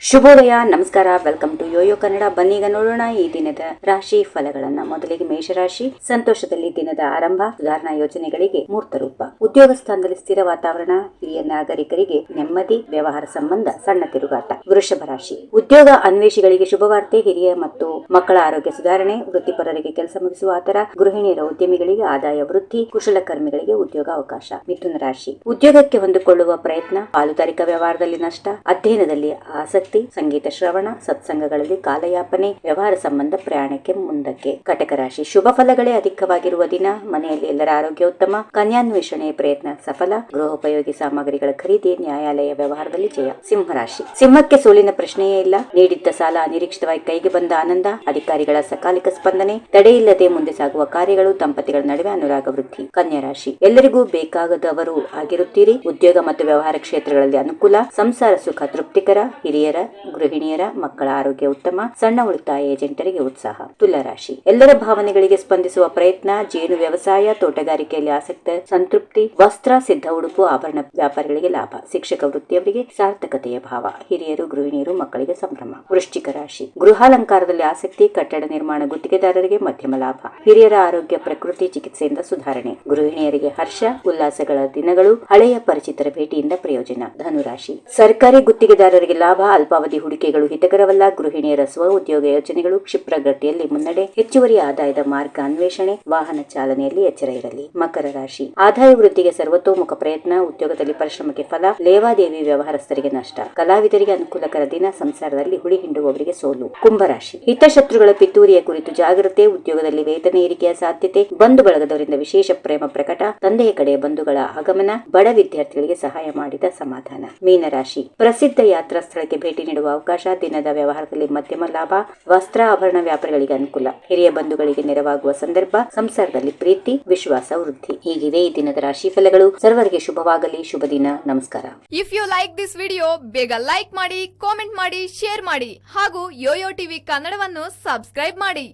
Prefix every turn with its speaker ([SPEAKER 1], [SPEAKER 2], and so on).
[SPEAKER 1] ಶುಭೋದಯ, ನಮಸ್ಕಾರ. Welcome to Yoyo Kannada. ಬನ್ನೀಗ ನೋಡೋಣ ಈ ದಿನದ ರಾಶಿ ಫಲಗಳನ್ನ. ಮೊದಲಿಗೆ ಮೇಷರಾಶಿ. ಸಂತೋಷದಲ್ಲಿ ದಿನದ ಆರಂಭ, ಸುಧಾರಣಾ ಯೋಜನೆಗಳಿಗೆ ಮೂರ್ತ ರೂಪ. ಉದ್ಯೋಗ ಸ್ಥಾನದಲ್ಲಿ ಸ್ಥಿರ ವಾತಾವರಣ, ಹಿರಿಯ ನಾಗರಿಕರಿಗೆ ನೆಮ್ಮದಿ, ವ್ಯವಹಾರ ಸಂಬಂಧ ಸಣ್ಣ ತಿರುಗಾಟ. ವೃಷಭ ರಾಶಿ. ಉದ್ಯೋಗ ಅನ್ವೇಷಿಗಳಿಗೆ ಶುಭವಾರ್ತೆ, ಹಿರಿಯ ಮತ್ತು ಮಕ್ಕಳ ಆರೋಗ್ಯ ಸುಧಾರಣೆ, ವೃತ್ತಿಪರರಿಗೆ ಕೆಲಸ ಮುಗಿಸುವ ಆತರ, ಗೃಹಿಣಿಯರ ಉದ್ಯಮಿಗಳಿಗೆ ಆದಾಯ ವೃದ್ಧಿ, ಕುಶಲಕರ್ಮಿಗಳಿಗೆ ಉದ್ಯೋಗ ಅವಕಾಶ. ಮಿಥುನ ರಾಶಿ. ಉದ್ಯೋಗಕ್ಕೆ ಹೊಂದಿಕೊಳ್ಳುವ ಪ್ರಯತ್ನ, ಪಾಲುದಾರಿಕಾ ವ್ಯವಹಾರದಲ್ಲಿ ನಷ್ಟ, ಅಧ್ಯಯನದಲ್ಲಿ ಆಸಕ್ತಿ, ಸಂಗೀತ ಶ್ರವಣ, ಸತ್ಸಂಗಗಳಲ್ಲಿ ಕಾಲಯಾಪನೆ, ವ್ಯವಹಾರ ಸಂಬಂಧ ಪ್ರಯಾಣಕ್ಕೆ ಮುಂದಕ್ಕೆ. ಕಟಕ ರಾಶಿ. ಶುಭ ಫಲಗಳೇ ಅಧಿಕವಾಗಿರುವ ದಿನ, ಮನೆಯಲ್ಲಿ ಎಲ್ಲರ ಆರೋಗ್ಯ ಉತ್ತಮ, ಕನ್ಯಾನ್ವೇಷಣೆ ಪ್ರಯತ್ನ ಸಫಲ, ಗೃಹೋಪಯೋಗಿ ಸಾಮಗ್ರಿಗಳ ಖರೀದಿ, ನ್ಯಾಯಾಲಯ ವ್ಯವಹಾರದಲ್ಲಿ ಜಯ. ಸಿಂಹರಾಶಿ. ಸಿಂಹಕ್ಕೆ ಸೋಲಿನ ಪ್ರಶ್ನೆಯೇ ಇಲ್ಲ, ನೀಡಿದ್ದ ಸಾಲ ಅನಿರೀಕ್ಷಿತವಾಗಿ ಕೈಗೆ ಬಂದ ಆನಂದ, ಅಧಿಕಾರಿಗಳ ಸಕಾಲಿಕ ಸ್ಪಂದನೆ, ತಡೆಯಿಲ್ಲದೆ ಮುಂದೆ ಸಾಗುವ ಕಾರ್ಯಗಳು, ದಂಪತಿಗಳ ನಡುವೆ ಅನುರಾಗ ವೃದ್ಧಿ. ಕನ್ಯಾ ರಾಶಿ. ಎಲ್ಲರಿಗೂ ಬೇಕಾಗದವರು ಆಗಿರುತ್ತೀರಿ, ಉದ್ಯೋಗ ಮತ್ತು ವ್ಯವಹಾರ ಕ್ಷೇತ್ರಗಳಲ್ಲಿ ಅನುಕೂಲ, ಸಂಸಾರ ಸುಖ ತೃಪ್ತಿಕರ, ಹಿರಿಯರ ಗೃಹಿಣಿಯರ ಮಕ್ಕಳ ಆರೋಗ್ಯ ಉತ್ತಮ, ಸಣ್ಣ ಉಳಿತಾಯ ಏಜೆಂಟರಿಗೆ ಉತ್ಸಾಹ. ತುಲಾ ರಾಶಿ. ಎಲ್ಲರ ಭಾವನೆಗಳಿಗೆ ಸ್ಪಂದಿಸುವ ಪ್ರಯತ್ನ, ಜೇನು ವ್ಯವಸಾಯ, ತೋಟಗಾರಿಕೆಯಲ್ಲಿ ಆಸಕ್ತ ಸಂತೃಪ್ತಿ, ವಸ್ತ್ರ, ಸಿದ್ಧ ಉಡುಪು, ಆಭರಣ ವ್ಯಾಪಾರಿಗಳಿಗೆ ಲಾಭ, ಶಿಕ್ಷಕ ವೃತ್ತಿಯವರಿಗೆ ಸಾರ್ಥಕತೆಯ ಭಾವ, ಹಿರಿಯರು ಗೃಹಿಣಿಯರು ಮಕ್ಕಳಿಗೆ ಸಂಭ್ರಮ. ವೃಶ್ಚಿಕ ರಾಶಿ. ಗೃಹಾಲಂಕಾರದಲ್ಲಿ ಆಸಕ್ತಿ, ಕಟ್ಟಡ ನಿರ್ಮಾಣ ಗುತ್ತಿಗೆದಾರರಿಗೆ ಮಧ್ಯಮ ಲಾಭ, ಹಿರಿಯರ ಆರೋಗ್ಯ ಪ್ರಕೃತಿ ಚಿಕಿತ್ಸೆಯಿಂದ ಸುಧಾರಣೆ, ಗೃಹಿಣಿಯರಿಗೆ ಹರ್ಷ ಉಲ್ಲಾಸಗಳ ದಿನಗಳು, ಹಳೆಯ ಪರಿಚಿತರ ಭೇಟಿಯಿಂದ ಪ್ರಯೋಜನ. ಧನುರಾಶಿ. ಸರ್ಕಾರಿ ಗುತ್ತಿಗೆದಾರರಿಗೆ ಲಾಭ, ಅಲ್ಪಾವಧಿ ಹೂಡಿಕೆಗಳು ಹಿತಕರವಲ್ಲ, ಗೃಹಿಣಿಯರ ಸ್ವ ಉದ್ಯೋಗ ಯೋಜನೆಗಳು ಕ್ಷಿಪ್ರಗತಿಯಲ್ಲಿ ಮುನ್ನಡೆ, ಹೆಚ್ಚುವರಿ ಆದಾಯದ ಮಾರ್ಗ ಅನ್ವೇಷಣೆ, ವಾಹನ ಚಾಲನೆಯಲ್ಲಿ ಎಚ್ಚರ ಇರಲಿ. ಮಕರ ರಾಶಿ. ಆದಾಯ ವೃದ್ಧಿಗೆ ಸರ್ವತೋಮುಖ ಪ್ರಯತ್ನ, ಉದ್ಯೋಗದಲ್ಲಿ ಪರಿಶ್ರಮಕ್ಕೆ ಫಲ, ಲೇವಾದೇವಿ ವ್ಯವಹಾರಸ್ಥರಿಗೆ ನಷ್ಟ, ಕಲಾವಿದರಿಗೆ ಅನುಕೂಲಕರ ದಿನ, ಸಂಸಾರದಲ್ಲಿ ಹುಳಿ ಹಿಂಡುವವರಿಗೆ ಸೋಲು. ಕುಂಭರಾಶಿ. ಹಿತಶತ್ರುಗಳ ಪಿತೂರಿಯ ಕುರಿತು ಜಾಗ್ರತೆ, ಉದ್ಯೋಗದಲ್ಲಿ ವೇತನ ಏರಿಕೆಯ ಸಾಧ್ಯತೆ, ಬಂಧು ಬಳಗದವರಿಂದ ವಿಶೇಷ ಪ್ರೇಮ ಪ್ರಕಟ, ತಂದೆಯ ಕಡೆಯ ಬಂಧುಗಳ ಆಗಮನ, ಬಡ ವಿದ್ಯಾರ್ಥಿಗಳಿಗೆ ಸಹಾಯ ಮಾಡಿದ ಸಮಾಧಾನ. ಮೀನರಾಶಿ. ಪ್ರಸಿದ್ಧ ಯಾತ್ರಾ ಸ್ಥಳಕ್ಕೆ ಭೇಟಿ ನೀಡುವ ಅವಕಾಶ, ದಿನದ ವ್ಯವಹಾರದಲ್ಲಿ ಮಧ್ಯಮ ಲಾಭ, ವಸ್ತ್ರ ಆಭರಣ ವ್ಯಾಪಾರಿಗಳಿಗೆ ಅನುಕೂಲ, ಹಿರಿಯ ಬಂಧುಗಳಿಗೆ ನೆರವಾಗುವ ಸಂದರ್ಭ, ಸಂಸಾರದಲ್ಲಿ ಪ್ರೀತಿ ವಿಶ್ವಾಸ ವೃದ್ಧಿ. ಹೀಗಿವೆ ಈ ದಿನದ ರಾಶಿ ಫಲಗಳು. ಸರ್ವರಿಗೆ ಶುಭವಾಗಲಿ. ಶುಭ ದಿನ. ನಮಸ್ಕಾರ.
[SPEAKER 2] If you like this video, ಬೇಗ ಲೈಕ್ ಮಾಡಿ, ಕಾಮೆಂಟ್ ಮಾಡಿ, ಶೇರ್ ಮಾಡಿ ಹಾಗೂ ಯೋಯೋ ಟಿವಿ ಕನ್ನಡವನ್ನು ಸಬ್ಸ್ಕ್ರೈಬ್ ಮಾಡಿ.